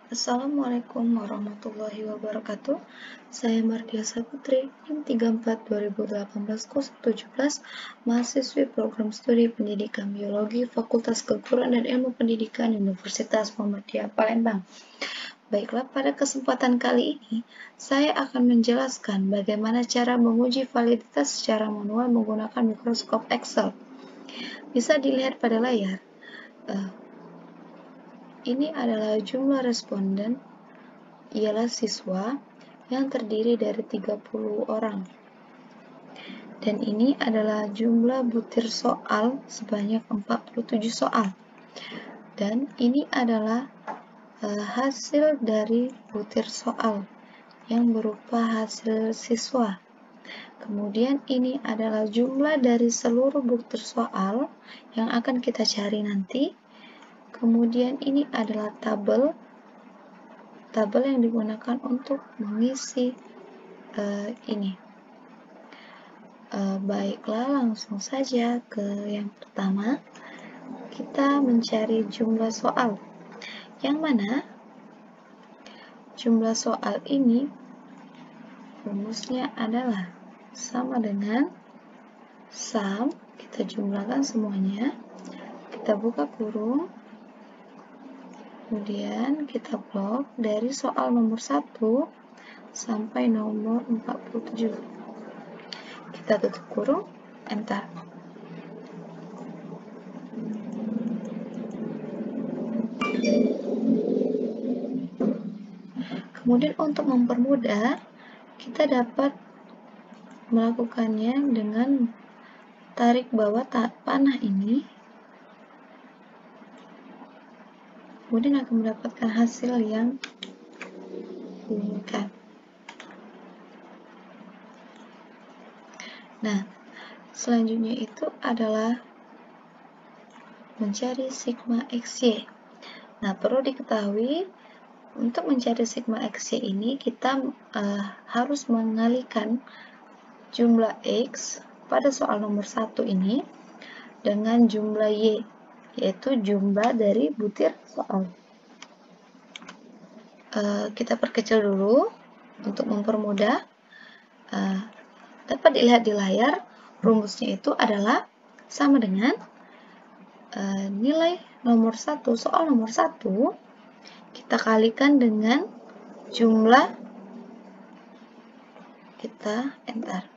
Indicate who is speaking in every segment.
Speaker 1: Assalamualaikum warahmatullahi wabarakatuh. Saya Mardia Saputri, NIM 34 2018 017, mahasiswi program studi pendidikan biologi Fakultas Keguruan dan Ilmu Pendidikan Universitas Muhammadiyah Palembang. Baiklah, pada kesempatan kali ini saya akan menjelaskan bagaimana cara menguji validitas secara manual menggunakan mikroskop Excel. Bisa dilihat pada layar. Ini adalah jumlah responden, ialah siswa yang terdiri dari 30 orang. Dan ini adalah jumlah butir soal sebanyak 47 soal. Dan ini adalah hasil dari butir soal yang berupa hasil siswa. Kemudian ini adalah jumlah dari seluruh butir soal yang akan kita cari nanti. Kemudian ini adalah tabel yang digunakan untuk mengisi ini. Baiklah, langsung saja ke yang pertama. Kita mencari jumlah soal, yang mana jumlah soal ini rumusnya adalah sama dengan sum, kita jumlahkan semuanya, kita buka kurung, kemudian kita blok dari soal nomor 1 sampai nomor 47. Kita tutup kurung, enter. Kemudian untuk mempermudah, kita dapat melakukannya dengan tarik bawah panah ini, kemudian akan mendapatkan hasil yang diinginkan. Nah, selanjutnya itu adalah mencari sigma XY. Nah, perlu diketahui untuk mencari sigma XY ini kita harus mengalikan jumlah X pada soal nomor 1 ini dengan jumlah Y, yaitu jumlah dari butir soal. Kita perkecil dulu untuk mempermudah. Dapat dilihat di layar, rumusnya itu adalah sama dengan nilai nomor 1, soal nomor 1 kita kalikan dengan jumlah, kita enter.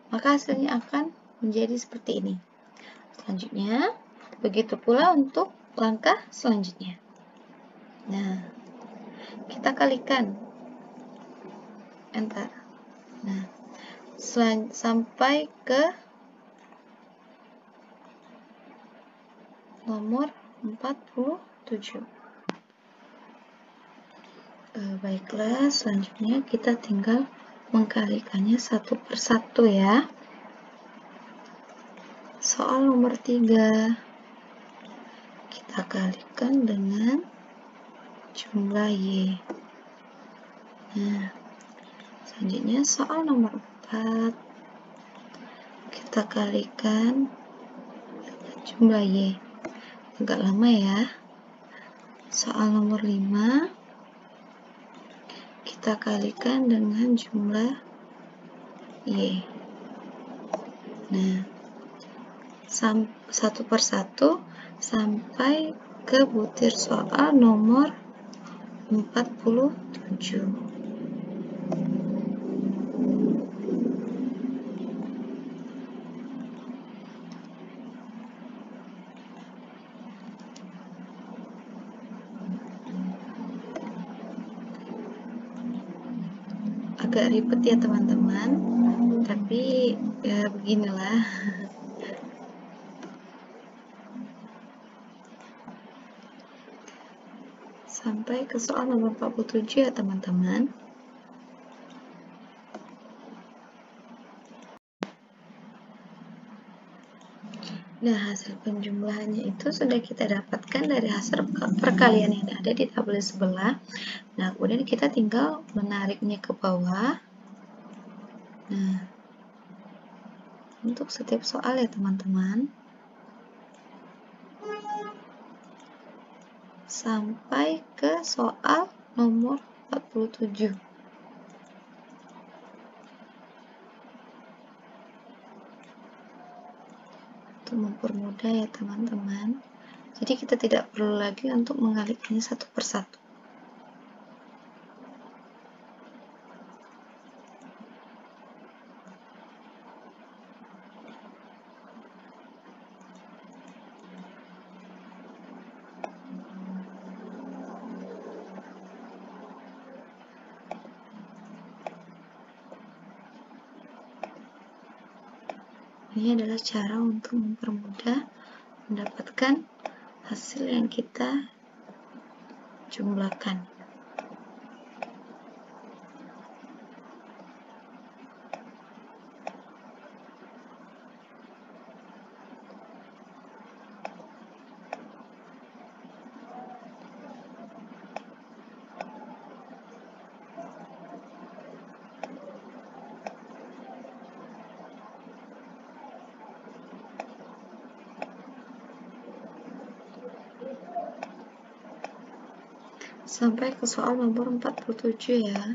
Speaker 1: Maka hasilnya akan menjadi seperti ini. Selanjutnya, begitu pula untuk langkah selanjutnya. Nah, kita kalikan, enter. Nah, sampai ke nomor 47. Baiklah, selanjutnya kita tinggal mengkalikannya satu persatu ya. Soal nomor 3 kita kalikan dengan jumlah Y. Nah, selanjutnya soal nomor 4 kita kalikan dengan jumlah Y. Agak lama ya. Soal nomor 5 kita kalikan dengan jumlah Y. Nah, satu persatu sampai ke butir soal nomor 47. Agak ribet ya teman-teman, tapi ya beginilah. Sampai ke soal nomor 47 ya teman-teman. Nah, hasil penjumlahannya itu sudah kita dapatkan dari hasil perkalian yang ada di tabel sebelah. Nah, kemudian kita tinggal menariknya ke bawah. Nah, untuk setiap soal ya teman-teman, sampai ke soal nomor 47. Untuk mempermudah ya teman-teman, jadi kita tidak perlu lagi untuk mengalihkannya satu persatu. Ini adalah cara untuk mempermudah mendapatkan hasil yang kita jumlahkan. Sampai ke soal nomor 47 ya.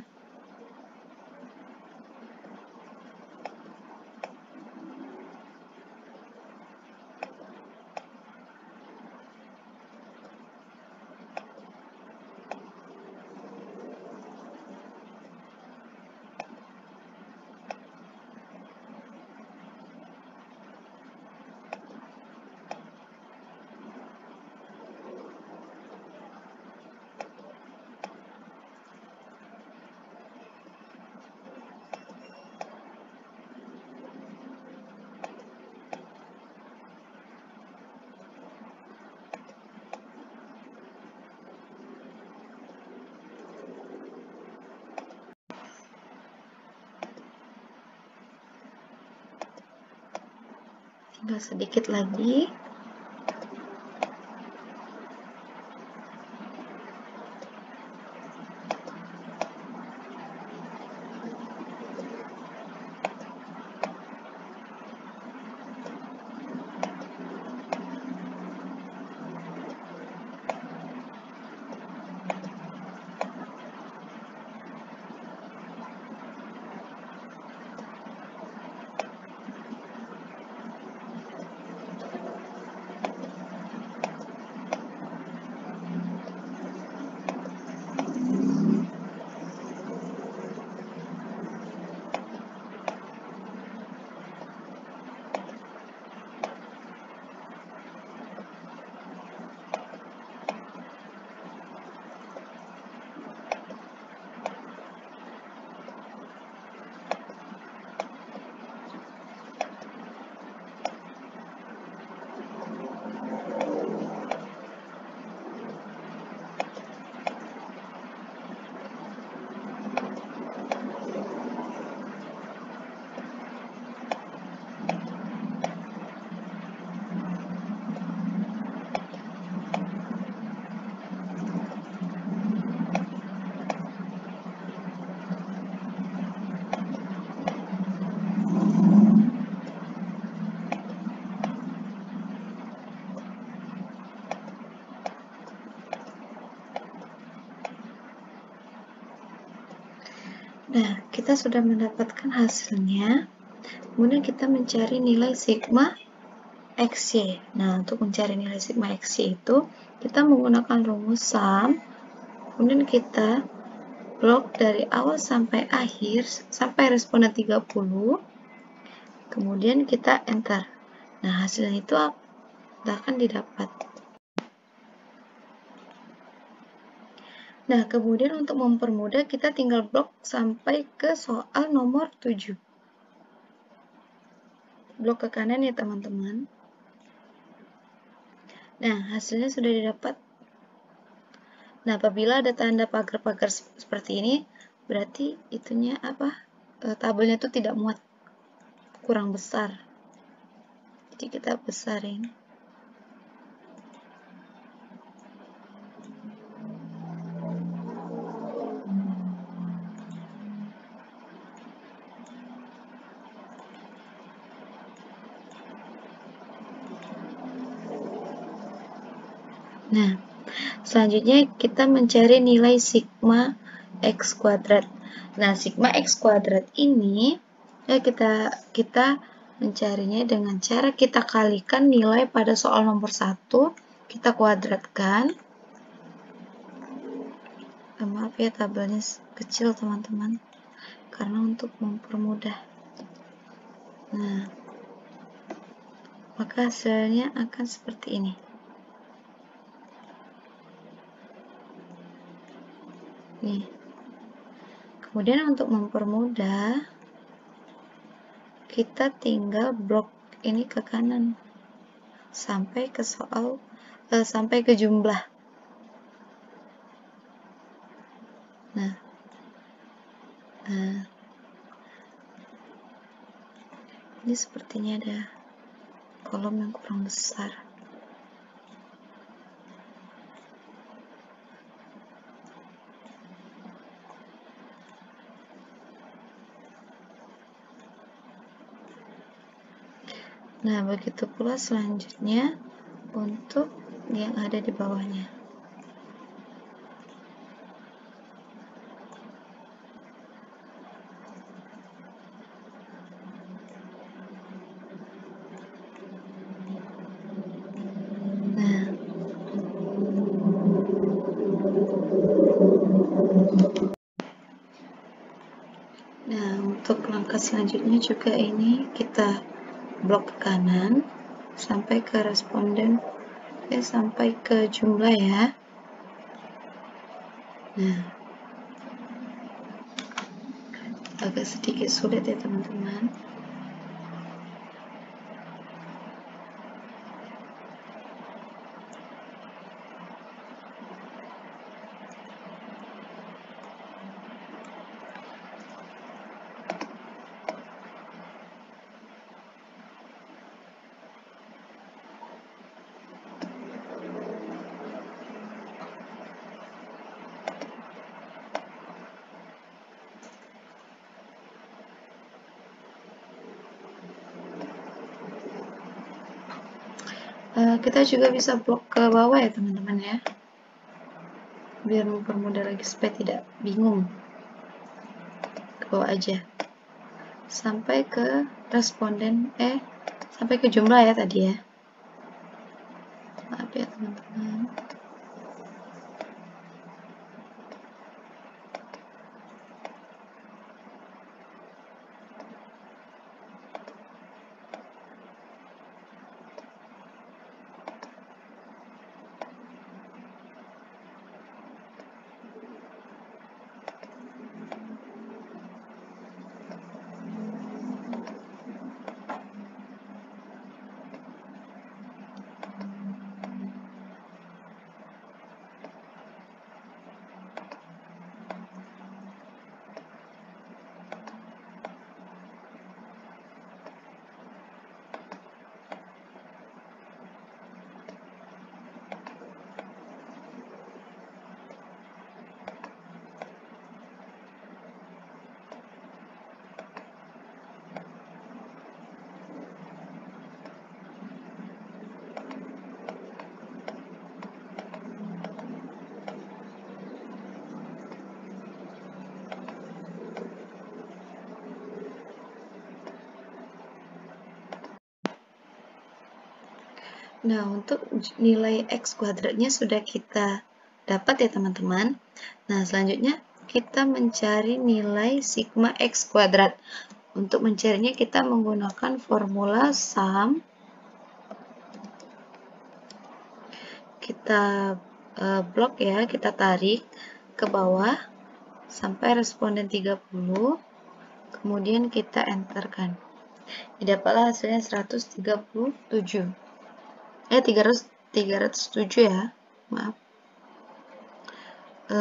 Speaker 1: Tinggal sedikit lagi. Nah, kita sudah mendapatkan hasilnya. Kemudian kita mencari nilai sigma XY. Nah, untuk mencari nilai sigma XY itu, kita menggunakan rumus sum. Kemudian kita blok dari awal sampai akhir, sampai responden 30. Kemudian kita enter. Nah, hasilnya itu akan didapat. Nah, kemudian untuk mempermudah kita tinggal blok sampai ke soal nomor 7. Blok ke kanan ya teman-teman. Nah, hasilnya sudah didapat. Nah, apabila ada tanda pagar-pagar seperti ini, berarti itunya apa? Tabelnya itu tidak muat, kurang besar. Jadi kita besarin. Nah, Selanjutnya kita mencari nilai sigma X kuadrat. Nah, sigma X kuadrat ini ya kita mencarinya dengan cara kita kalikan nilai pada soal nomor 1, kita kuadratkan. Maaf ya, tabelnya kecil teman-teman, karena untuk mempermudah. Nah, maka hasilnya akan seperti ini. Nih. Kemudian untuk mempermudah, kita tinggal blok ini ke kanan sampai ke sampai ke jumlah. Nah, ini sepertinya ada kolom yang kurang besar. Nah, begitu pula selanjutnya untuk yang ada di bawahnya. Nah, untuk langkah selanjutnya juga ini kita blok ke kanan sampai ke responden, sampai ke jumlah ya. Nah, agak sedikit sulit ya teman-teman. Kita juga bisa blok ke bawah ya teman-teman ya, biar mempermudah lagi supaya tidak bingung. Ke bawah aja sampai ke responden, sampai ke jumlah ya tadi ya. Maaf ya teman-teman. Nah, untuk nilai X kuadratnya sudah kita dapat ya teman-teman. Nah, selanjutnya kita mencari nilai sigma X kuadrat. Untuk mencarinya kita menggunakan formula sum. Kita blok ya, kita tarik ke bawah sampai responden 30. Kemudian kita enterkan. Dapatlah hasilnya 307 ya, maaf.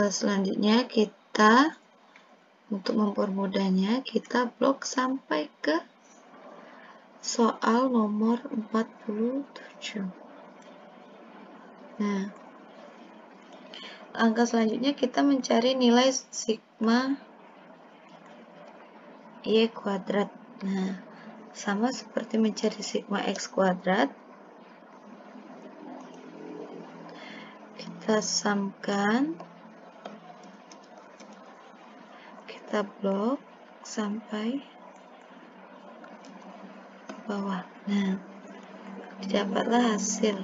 Speaker 1: Selanjutnya kita untuk mempermudahnya kita blok sampai ke soal nomor 47. Nah, angka selanjutnya kita mencari nilai sigma Y kuadrat. Nah, sama seperti mencari sigma X kuadrat, kita samkan, kita blok sampai ke bawah. Nah, didapatlah hasil.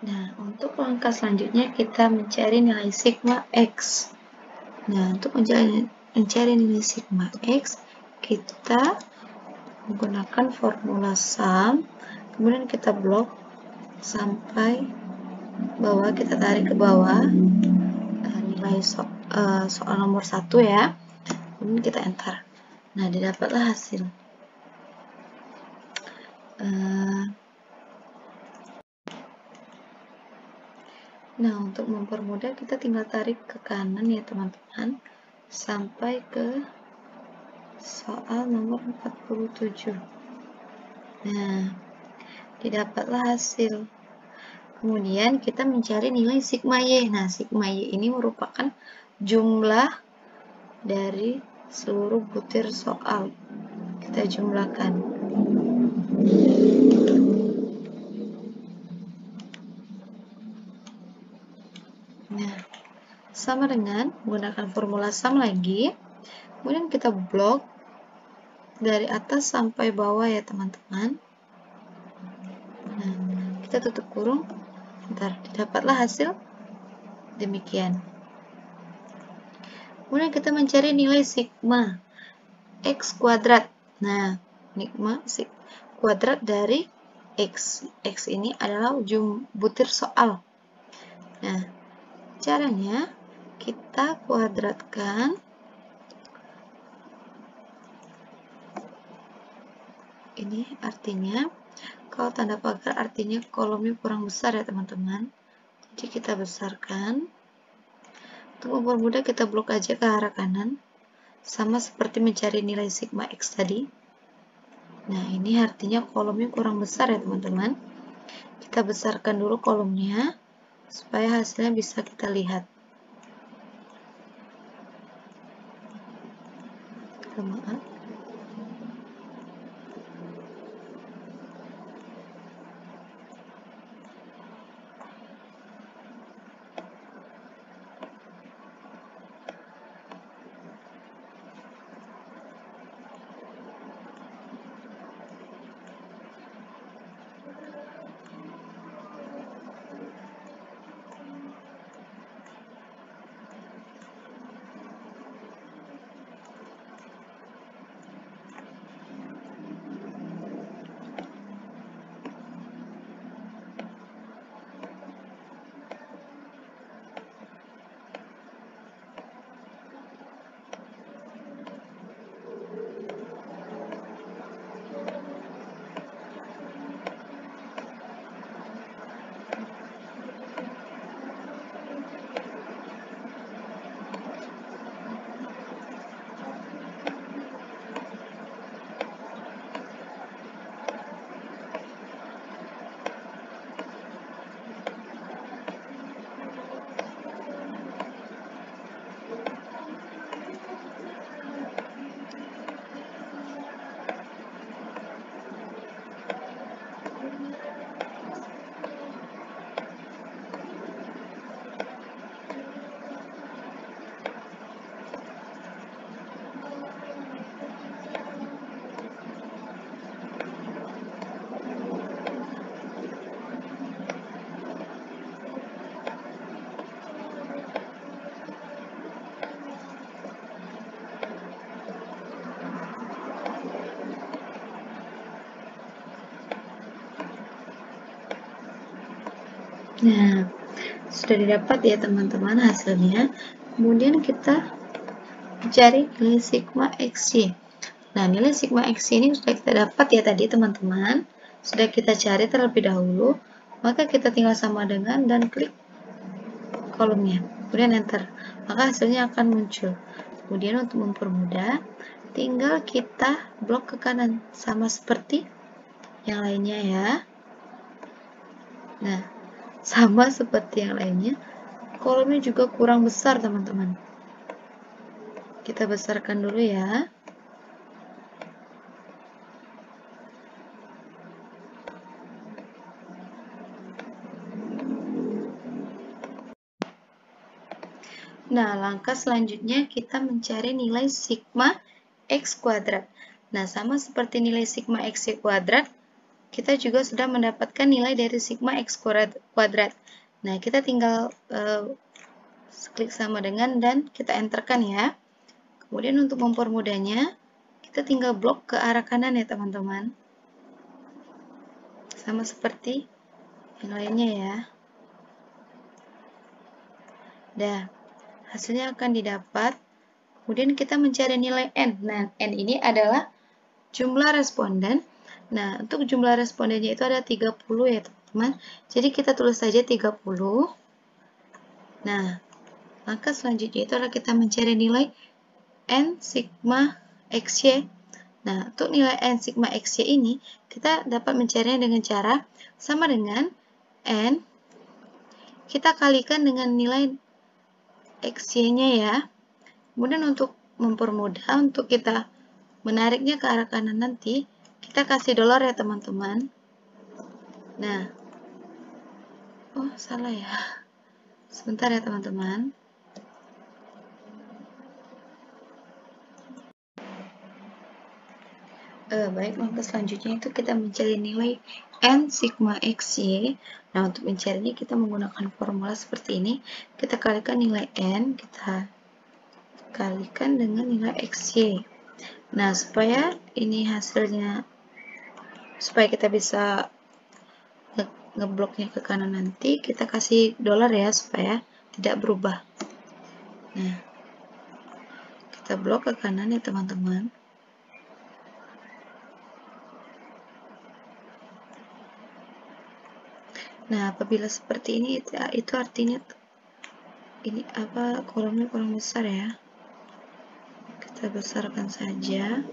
Speaker 1: Nah, untuk langkah selanjutnya kita mencari nilai sigma X. Nah, untuk mencari nilai sigma X, kita menggunakan formula sum, kemudian kita blok sampai bawah, kita tarik ke bawah nilai soal nomor 1 ya, kemudian kita enter. Nah, didapatlah hasil. Nah, untuk mempermudah kita tinggal tarik ke kanan ya teman-teman, sampai ke soal nomor 47. Nah, didapatlah hasil. Kemudian kita mencari nilai sigma Y. Nah, sigma Y ini merupakan jumlah dari seluruh butir soal. Kita jumlahkan. Nah, sama dengan menggunakan formula sum lagi. Kemudian kita blok dari atas sampai bawah ya teman-teman. Nah, kita tutup kurung. Ntar didapatlah hasil demikian. Kemudian kita mencari nilai sigma X kuadrat. Nah, sigma kuadrat dari X. X ini adalah butir soal. Nah, caranya kita kuadratkan. Ini artinya, kalau tanda pagar artinya kolomnya kurang besar ya teman-teman. Jadi kita besarkan. Untuk mempermudah kita blok aja ke arah kanan. Sama seperti mencari nilai sigma X tadi. Nah, ini artinya kolomnya kurang besar ya teman-teman. Kita besarkan dulu kolomnya supaya hasilnya bisa kita lihat. Maaf. Nah, sudah didapat ya teman-teman hasilnya. Kemudian kita cari nilai sigma XY. Nah, nilai sigma XY ini sudah kita dapat ya tadi teman-teman. Sudah kita cari terlebih dahulu. Maka kita tinggal sama dengan dan klik kolomnya. Kemudian enter. Maka hasilnya akan muncul. Kemudian untuk mempermudah, tinggal kita blok ke kanan. Sama seperti yang lainnya ya. Nah, sama seperti yang lainnya, kolomnya juga kurang besar teman-teman. Kita besarkan dulu ya. Nah, langkah selanjutnya kita mencari nilai sigma X kuadrat. Nah, sama seperti nilai sigma X kuadrat, kita juga sudah mendapatkan nilai dari sigma X kuadrat. Nah, kita tinggal klik sama dengan dan kita enterkan ya. Kemudian untuk mempermudahnya, kita tinggal blok ke arah kanan ya teman-teman. Sama seperti yang lainnya ya. Dah, hasilnya akan didapat. Kemudian kita mencari nilai N. Nah, N ini adalah jumlah responden. Nah, untuk jumlah respondennya itu ada 30 ya teman-teman. Jadi kita tulis saja 30. Nah, langkah selanjutnya itu adalah kita mencari nilai N sigma XY. Nah, untuk nilai N sigma XY ini, kita dapat mencarinya dengan cara sama dengan N, kita kalikan dengan nilai XY-nya ya. Kemudian untuk mempermudah, untuk kita menariknya ke arah kanan nanti, kita kasih dolar ya teman-teman. Nah, oh salah ya. Sebentar ya teman-teman. Baik, langkah selanjutnya itu kita mencari nilai N sigma XY. Nah, untuk mencarinya kita menggunakan formula seperti ini. Kita kalikan nilai N, kita kalikan dengan nilai XY. Nah, supaya ini hasilnya, supaya kita bisa ngebloknya ke kanan nanti, kita kasih dolar ya, supaya tidak berubah. Nah, kita blok ke kanan ya teman-teman. Nah, apabila seperti ini, itu artinya ini kolomnya kurang besar ya. Kita besarkan saja.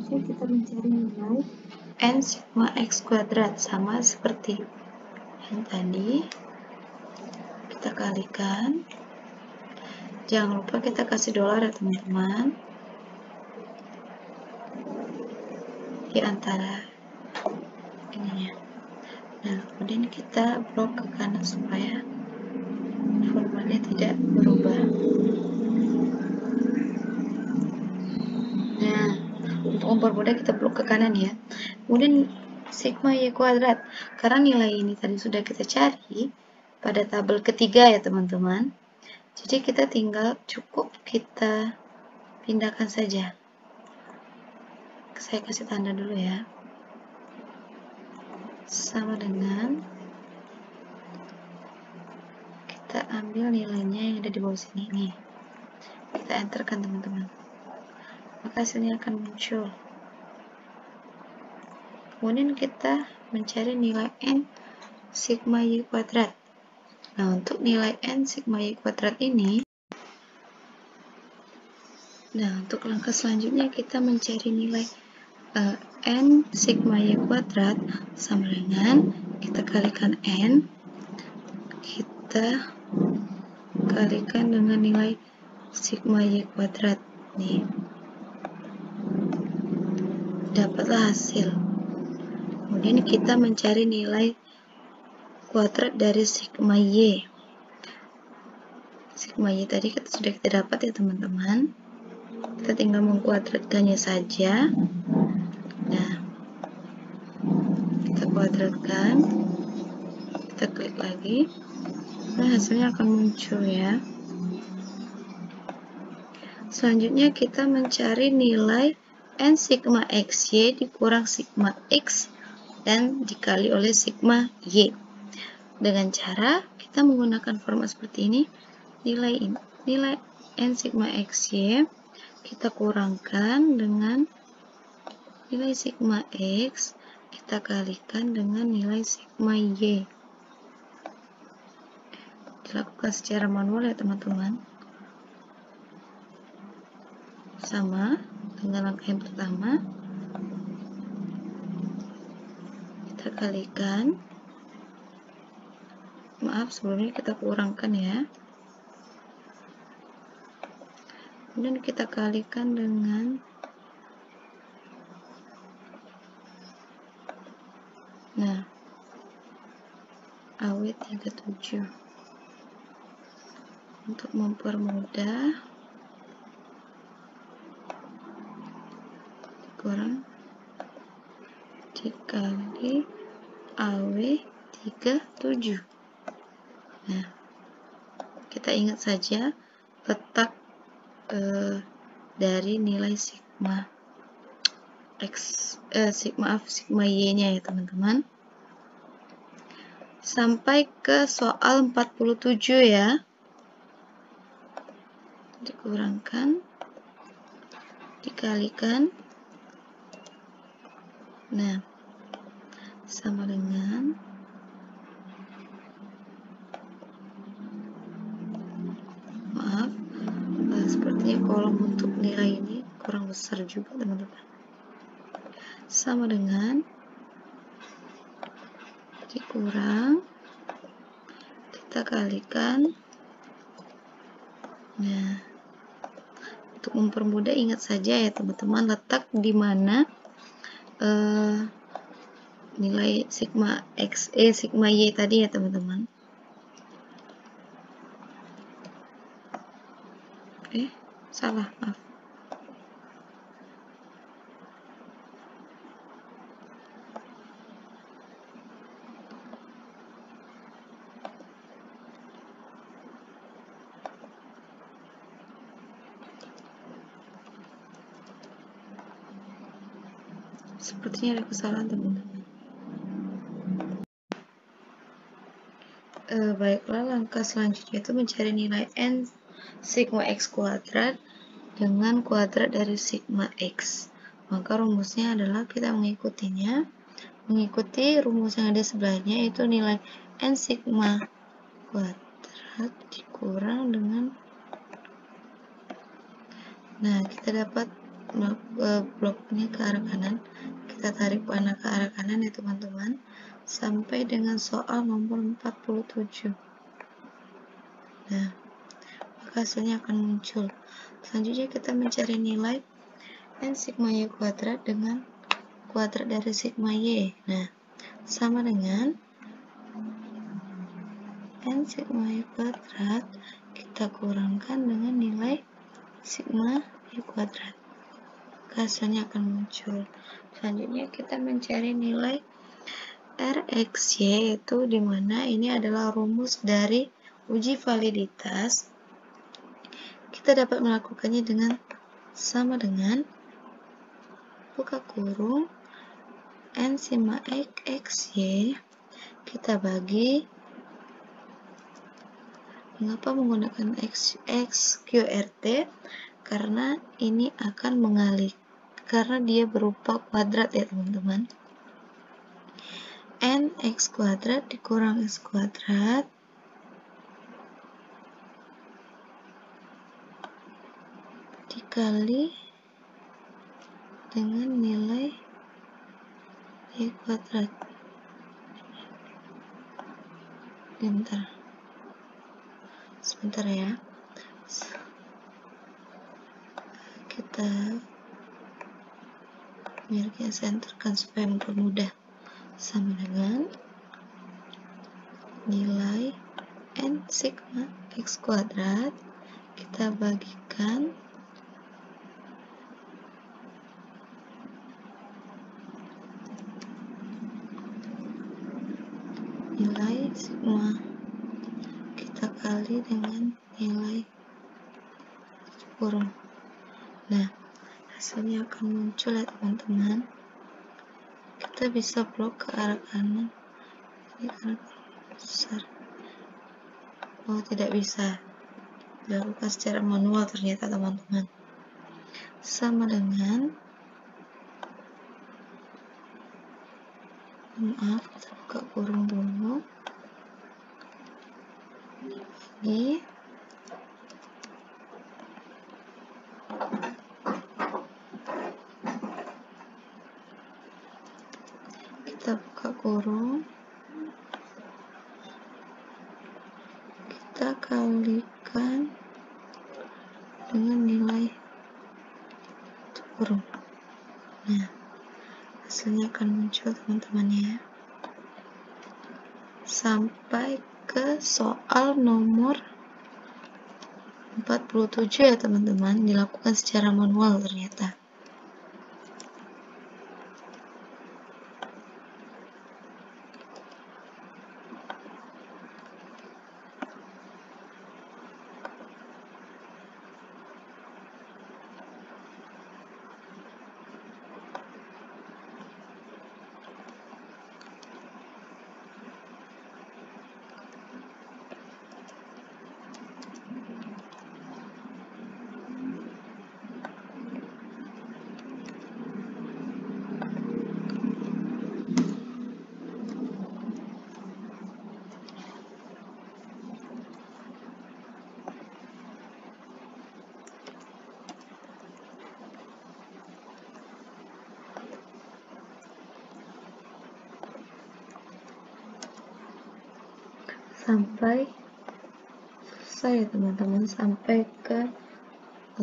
Speaker 1: Kita mencari nilai N sigma X kuadrat, sama seperti yang tadi. Kita kalikan. Jangan lupa kita kasih dolar ya teman-teman, di antara ininya. Nah, kemudian kita blok ke kanan supaya formulanya tidak berubah. Nah, untuk mempermudah kita blok ke kanan ya. Kemudian sigma Y kuadrat, karena nilai ini tadi sudah kita cari pada tabel ketiga ya teman-teman. Jadi kita tinggal cukup kita pindahkan saja. Saya kasih tanda dulu ya. Sama dengan kita ambil nilainya yang ada di bawah sini nih. Kita enterkan teman-teman. Maka hasilnya akan muncul. Kemudian kita mencari nilai N sigma Y kuadrat. Nah, untuk nilai N sigma Y kuadrat ini, nah untuk langkah selanjutnya kita mencari nilai N sigma Y kuadrat sama dengan kita kalikan N, kita kalikan dengan nilai sigma Y kuadrat nih. Dapatlah hasil. Kemudian kita mencari nilai kuadrat dari sigma Y. Sigma Y tadi sudah kita dapat ya teman-teman. Kita tinggal mengkuadratkannya saja. Nah, kita kuadratkan, kita klik lagi, nah hasilnya akan muncul ya. Selanjutnya kita mencari nilai N sigma XY dikurang sigma X dan dikali oleh sigma Y. Dengan cara kita menggunakan format seperti ini, nilai N sigma XY kita kurangkan dengan nilai sigma X, kita kalikan dengan nilai sigma Y. Dilakukan secara manual ya teman-teman. Sama dengan langkah yang pertama, kita kalikan, maaf sebelumnya kita kurangkan ya, kemudian kita kalikan dengan AW37. Untuk mempermudah, kurang dikali AW37. Nah, kita ingat saja letak dari nilai sigma X, sigma Y-nya ya teman-teman. Sampai ke soal 47 ya. Dikurangkan, dikalikan. Nah, sama dengan sepertinya kolom untuk nilai ini kurang besar juga teman-teman. Sama dengan dikurang, kita kalikan. Nah, untuk mempermudah ingat saja ya teman-teman, letak di mana nilai sigma X, sigma Y tadi ya teman-teman. Salah, maaf. Sepertinya ada kesalahan teman-teman. Baiklah, langkah selanjutnya itu mencari nilai N sigma X kuadrat dengan kuadrat dari sigma X. Maka rumusnya adalah kita mengikuti rumus yang ada sebelahnya, yaitu nilai N sigma kuadrat dikurang dengan, nah kita dapat bloknya ke arah kanan, kita tarik panah ke arah kanan ya teman-teman, sampai dengan soal nomor 47. Nah, maka hasilnya akan muncul. Selanjutnya kita mencari nilai N sigma Y kuadrat dengan kuadrat dari sigma Y. Nah, sama dengan N sigma Y kuadrat kita kurangkan dengan nilai sigma Y kuadrat. Hasilnya akan muncul. Selanjutnya kita mencari nilai RXY, yaitu dimana ini adalah rumus dari uji validitas. Kita dapat melakukannya dengan sama dengan buka kurung N sigma XY kita bagi. Mengapa menggunakan XQRT? Karena ini akan mengalih, karena dia berupa kuadrat ya teman-teman. N X kuadrat dikurang X kuadrat dikali dengan nilai Y kuadrat. Sebentar ya, kita biar senterkan supaya mempermudah. Sama dengan nilai N sigma X kuadrat kita bagikan nilai sigma kita kali dengan nilai kurung. Nah, hasilnya akan muncul ya teman-teman. Kita bisa blok ke arah kanan, ini karena besar. Oh, tidak bisa dilakukan secara manual ternyata teman-teman. Sama dengan, maaf, kita buka kurung dulu lagi. Kita buka kurung, kita kalikan dengan nilai kurung. Nah, hasilnya akan muncul teman-teman ya. Sampai ke soal nomor 47 ya teman-teman, dilakukan secara manual ternyata. Sampai selesai ya teman-teman, sampai ke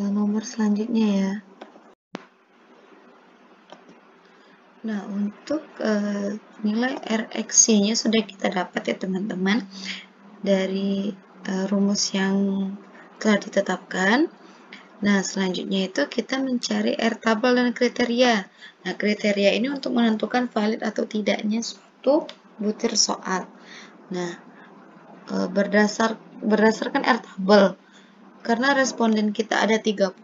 Speaker 1: nomor selanjutnya ya. Nah, untuk nilai RX-nya sudah kita dapat ya teman-teman dari rumus yang telah ditetapkan. Nah, selanjutnya itu kita mencari R tabel dan kriteria. Nah, kriteria ini untuk menentukan valid atau tidaknya suatu butir soal. Nah, berdasarkan R tabel, karena responden kita ada 30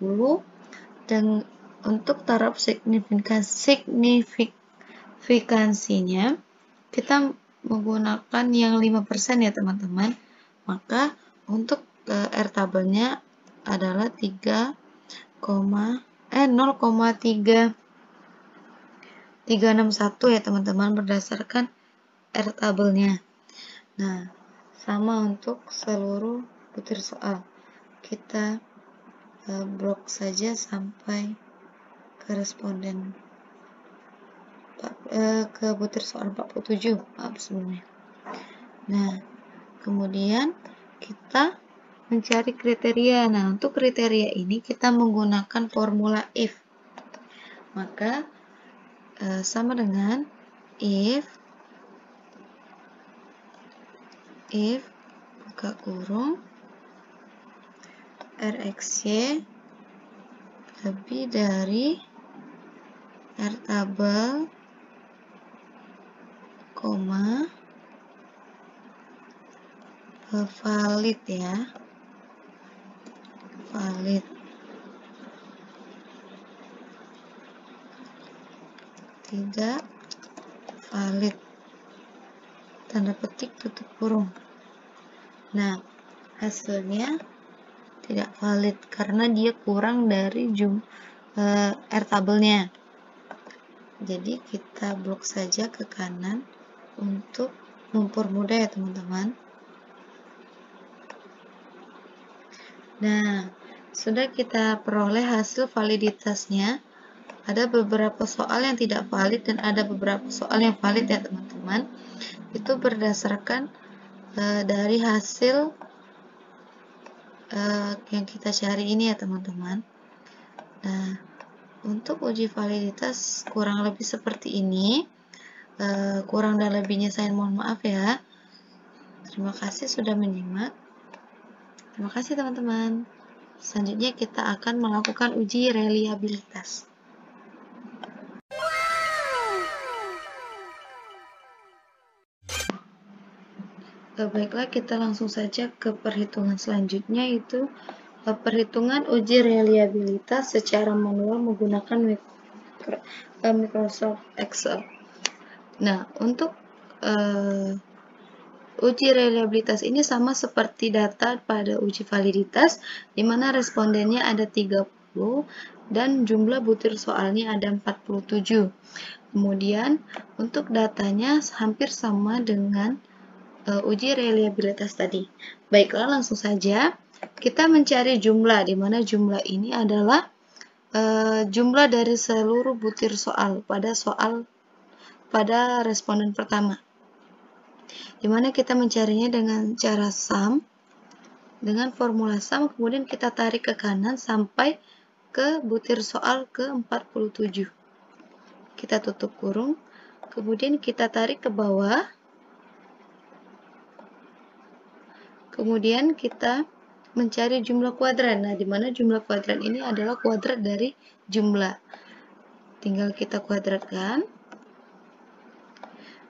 Speaker 1: dan untuk taraf signifikansinya kita menggunakan yang 5% ya teman-teman. Maka untuk R tabelnya adalah 0,361 ya teman-teman berdasarkan R tabelnya. Nah, sama untuk seluruh butir soal. Kita blok saja sampai ke responden ke butir soal 47, maaf sebelumnya. Nah, kemudian kita mencari kriteria. Nah, untuk kriteria ini kita menggunakan formula if. Maka sama dengan if buka kurung RXY lebih dari R tabel, koma, valid ya, valid, tidak valid, tanda petik tutup kurung. Nah, hasilnya tidak valid karena dia kurang dari R tabelnya. Jadi kita blok saja ke kanan untuk mempermudah ya teman-teman. Nah, sudah kita peroleh hasil validitasnya. Ada beberapa soal yang tidak valid dan ada beberapa soal yang valid ya teman-teman. Itu berdasarkan dari hasil yang kita cari ini ya teman-teman. Nah, untuk uji validitas kurang lebih seperti ini. Kurang dan lebihnya saya mohon maaf ya. Terima kasih sudah menyimak. Terima kasih teman-teman. Selanjutnya kita akan melakukan uji reliabilitas. Baiklah, kita langsung saja ke perhitungan selanjutnya, yaitu perhitungan uji reliabilitas secara manual menggunakan Microsoft Excel. Nah, untuk uji reliabilitas ini sama seperti data pada uji validitas, di mana respondennya ada 30 dan jumlah butir soalnya ada 47. Kemudian, untuk datanya hampir sama dengan uji reliabilitas tadi. Baiklah, langsung saja kita mencari jumlah, di mana jumlah ini adalah jumlah dari seluruh butir soal pada responden pertama. Di mana kita mencarinya dengan cara sum, dengan formula sum, kemudian kita tarik ke kanan sampai ke butir soal ke-47. Kita tutup kurung, kemudian kita tarik ke bawah, kemudian kita mencari jumlah kuadrat. Nah, di mana jumlah kuadrat ini adalah kuadrat dari jumlah. Tinggal kita kuadratkan.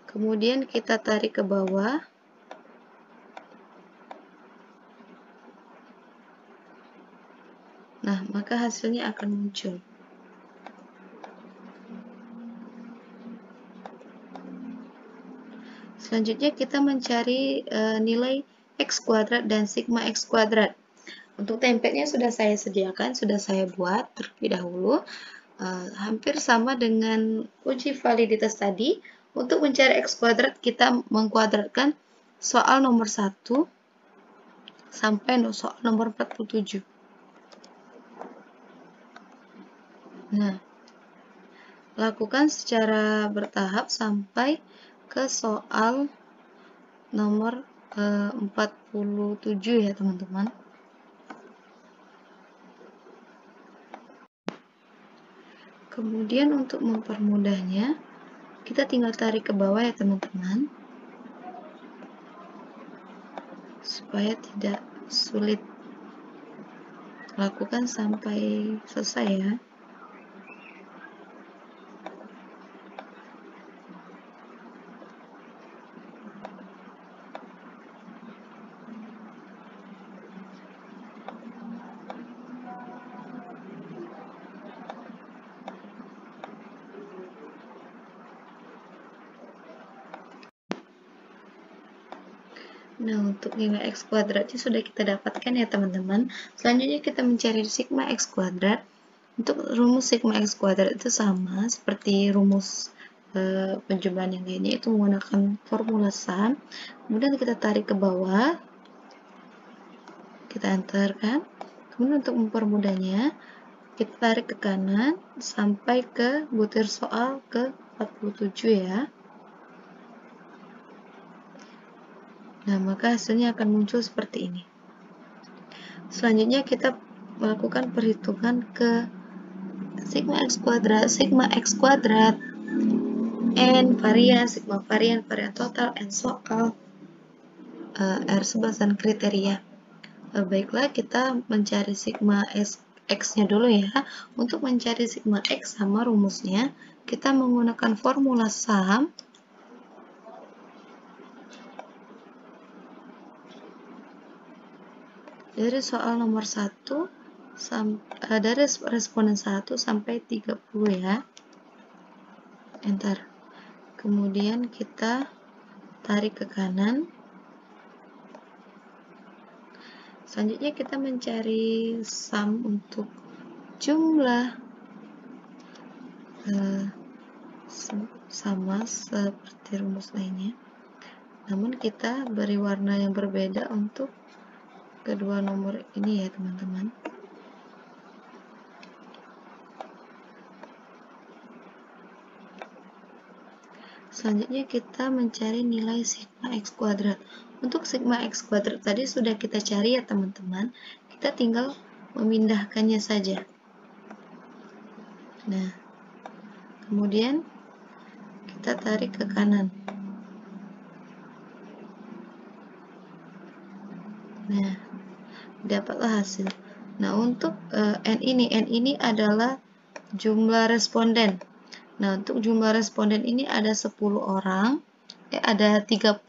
Speaker 1: Kemudian kita tarik ke bawah. Nah, maka hasilnya akan muncul. Selanjutnya kita mencari nilai X kuadrat dan sigma X kuadrat. Untuk template-nya sudah saya sediakan, sudah saya buat terlebih dahulu. Hampir sama dengan uji validitas tadi. Untuk mencari X kuadrat, kita mengkuadratkan soal nomor 1 sampai soal nomor 47. Nah, lakukan secara bertahap sampai ke soal nomor 47 ya teman-teman. Kemudian untuk mempermudahnya, kita tinggal tarik ke bawah ya teman-teman, supaya tidak sulit. Lakukan sampai selesai ya. Nah, untuk nilai X kuadratnya sudah kita dapatkan ya teman-teman. Selanjutnya kita mencari sigma X kuadrat. Untuk rumus sigma X kuadrat itu sama seperti rumus penjumlahan yang lainnya, itu menggunakan formula sum. Kemudian kita tarik ke bawah, kita enterkan. Kemudian untuk mempermudahnya, kita tarik ke kanan sampai ke butir soal ke 47 ya. Nah, maka hasilnya akan muncul seperti ini. Selanjutnya kita melakukan perhitungan ke sigma X kuadrat, N varian, sigma varian total, N soal, R11 dan kriteria. Baiklah, kita mencari sigma X-nya dulu ya. Untuk mencari sigma X sama rumusnya, kita menggunakan formula sum. Dari soal nomor 1 dari responden 1 sampai 30 ya. Enter. Kemudian kita tarik ke kanan. Selanjutnya kita mencari sum untuk jumlah, sama seperti rumus lainnya, namun kita beri warna yang berbeda untuk kedua nomor ini ya teman-teman. Selanjutnya kita mencari nilai sigma X kuadrat. Untuk sigma X kuadrat tadi sudah kita cari ya teman-teman, kita tinggal memindahkannya saja. Nah, kemudian kita tarik ke kanan. Nah, dapatlah hasil. Nah, untuk N ini adalah jumlah responden. Nah, untuk jumlah responden ini ada 10 orang. ada 30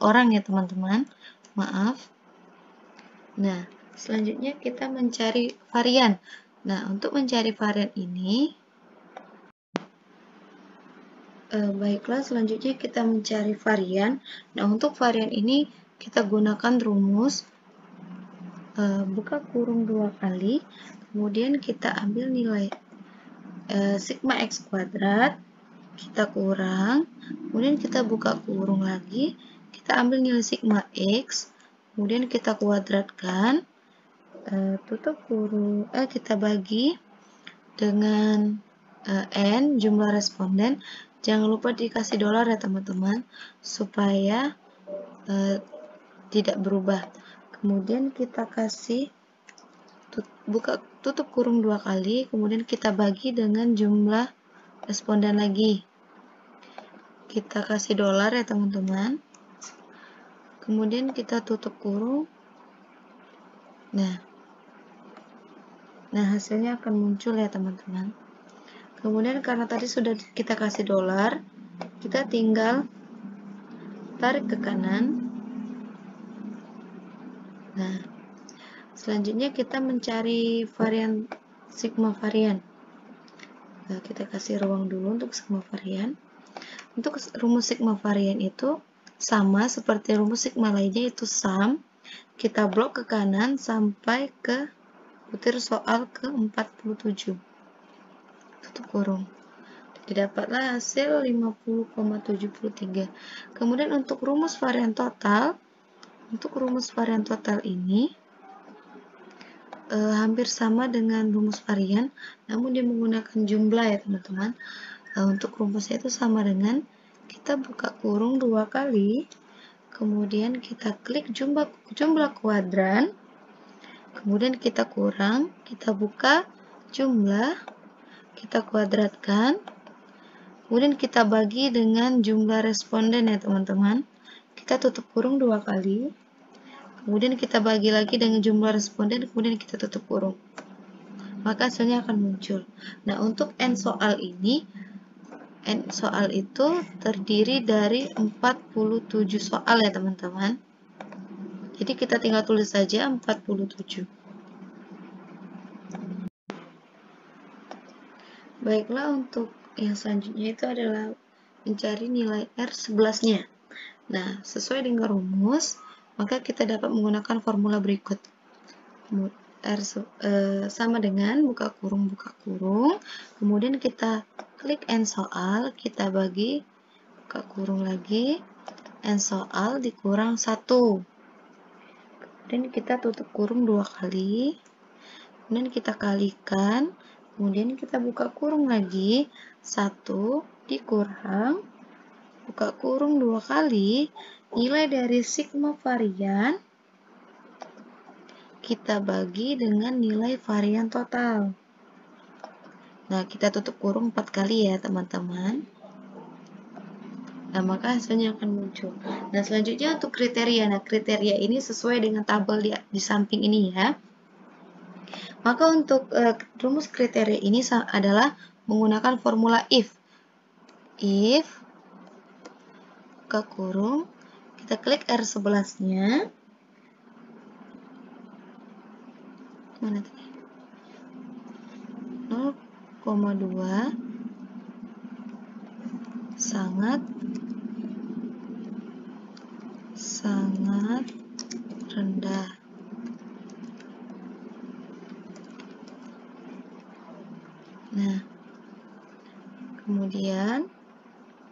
Speaker 1: orang ya teman-teman, maaf. Nah, selanjutnya kita mencari varian. Nah, untuk mencari varian ini, baiklah, selanjutnya kita mencari varian. Nah, untuk varian ini kita gunakan rumus buka kurung 2 kali, kemudian kita ambil nilai sigma x kuadrat, kita kurang, kemudian kita buka kurung lagi, kita ambil nilai sigma x, kemudian kita kuadratkan, tutup kurung, kita bagi dengan n jumlah responden. Jangan lupa dikasih dolar ya teman-teman, supaya tidak berubah. Kemudian kita kasih tutup kurung 2 kali, kemudian kita bagi dengan jumlah responden lagi. Kita kasih dolar ya teman-teman. Kemudian kita tutup kurung. Nah, hasilnya akan muncul ya teman-teman. Kemudian karena tadi sudah kita kasih dolar, kita tinggal tarik ke kanan. Nah, selanjutnya kita mencari varian sigma varian. Nah, kita kasih ruang dulu untuk sigma varian. Untuk rumus sigma varian itu sama seperti rumus sigma lainnya, itu sum. Kita blok ke kanan sampai ke butir soal ke-47. Tutup kurung. Didapatlah hasil 50,73. Kemudian untuk rumus varian total, ini hampir sama dengan rumus varian, namun dia menggunakan jumlah ya teman-teman. Untuk rumusnya itu sama dengan kita buka kurung 2 kali, kemudian kita klik jumlah kuadran, kemudian kita kurang, kita buka jumlah, kita kuadratkan, kemudian kita bagi dengan jumlah responden ya teman-teman. Kita tutup kurung 2 kali, kemudian kita bagi lagi dengan jumlah responden, kemudian kita tutup kurung. Maka hasilnya akan muncul. Nah, untuk n soal ini, n soal itu terdiri dari 47 soal ya teman-teman. Jadi kita tinggal tulis saja 47. Baiklah, untuk yang selanjutnya itu adalah mencari nilai R11-nya. Nah, sesuai dengan rumus, maka kita dapat menggunakan formula berikut. R sama dengan buka kurung, kemudian kita klik N soal, kita bagi, buka kurung lagi, N soal dikurang 1. Kemudian kita tutup kurung 2 kali, kemudian kita kalikan, kemudian kita buka kurung lagi, 1 dikurang, buka kurung 2 kali, nilai dari sigma varian kita bagi dengan nilai varian total. Nah, kita tutup kurung 4 kali ya teman-teman. Nah, maka hasilnya akan muncul. Nah, selanjutnya untuk kriteria. Nah, kriteria ini sesuai dengan tabel di samping ini ya. Maka untuk rumus kriteria ini adalah menggunakan formula if. If, buka kurung, kita klik R11-nya. Mana tadi? 0,2 sangat rendah. Nah, kemudian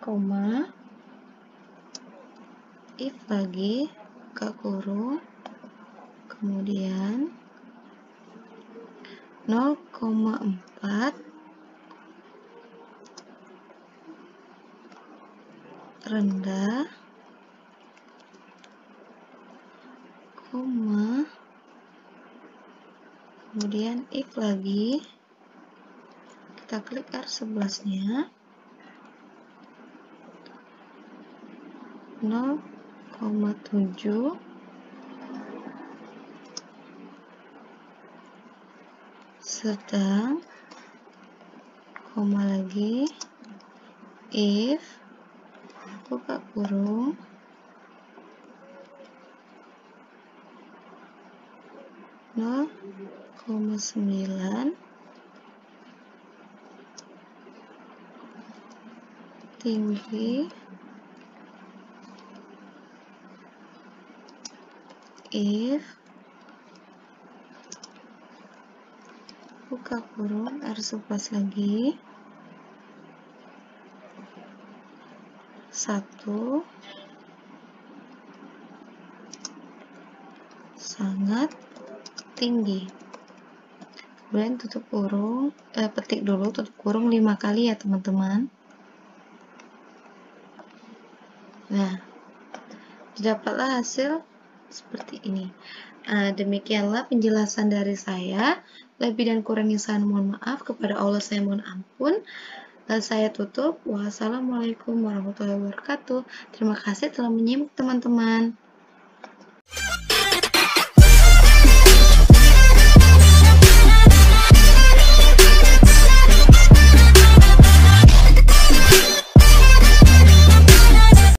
Speaker 1: koma, if lagi, buka kurung, kemudian 0,4 rendah, koma, kemudian if lagi, kita klik R11-nya, 0,7 sedang, koma lagi, if buka kurung, 0,9 tinggi if buka kurung R11 lagi 1 sangat tinggi. Kemudian tutup kurung, petik dulu tutup kurung 5 kali ya teman-teman. Nah, didapatlah hasil seperti ini. Demikianlah penjelasan dari saya. Lebih dan kurangnya saya mohon maaf. Kepada Allah saya mohon ampun. Saya tutup. Wassalamualaikum warahmatullahi wabarakatuh. Terima kasih telah menyimak teman-teman.